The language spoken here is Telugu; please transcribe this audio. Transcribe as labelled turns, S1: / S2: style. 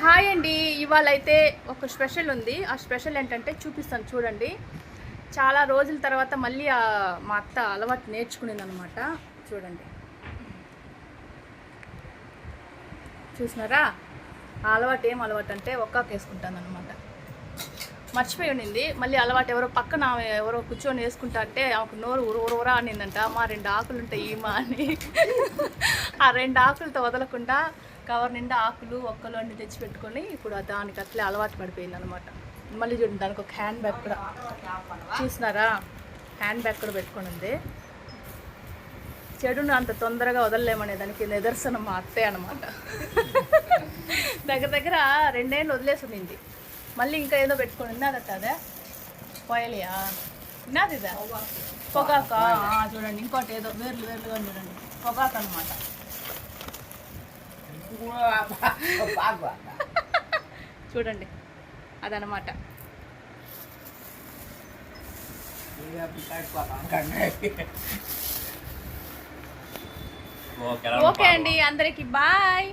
S1: హాయ్ అండి, ఇవాళ అయితే ఒక స్పెషల్ ఉంది. ఆ స్పెషల్ ఏంటంటే చూపిస్తాను చూడండి. చాలా రోజుల తర్వాత మళ్ళీ మా అత్త అలవాటు నేర్చుకునేది అనమాట. చూడండి, చూసినారా? ఆ అలవాటు ఏం అలవాటు అంటే ఒక్కాకు వేసుకుంటాను అనమాట. మర్చిపోయి ఉండింది. మళ్ళీ అలవాటు ఎవరో పక్కన ఎవరో కూర్చొని వేసుకుంటా అంటే ఆమెకు నోరు ఉరవరా అనిందంట. మా 2 ఆకులు ఉంటాయి ఈమా అని. ఆ 2 ఆకులతో వదలకుండా కవర్ నిండా ఆకులు ఒక్కలు అన్ని తెచ్చిపెట్టుకొని ఇప్పుడు దానికి అట్లే అలవాటు పడిపోయింది అనమాట. మళ్ళీ చూడండి, దానికి ఒక హ్యాండ్ బ్యాగ్ కూడా చూసినారా? హ్యాండ్ బ్యాగ్ కూడా పెట్టుకొని ఉంది. చెడును అంత తొందరగా వదలలేమనే దానికి నిదర్శనం మా అత్తే అనమాట. దగ్గర 2 ఏళ్ళు వదిలేసి ఉన్నింది. మళ్ళీ ఇంకా ఏదో పెట్టుకొని ఉన్నదట. అదే పోయలియా ఉన్నది, ఇదే పొగాక. చూడండి, ఇంకోటి ఏదో వేర్లుగా చూడండి, పొగాకు అనమాట. చూడండి, అదనమాట. ఓకే అండి, అందరికి బాయ్.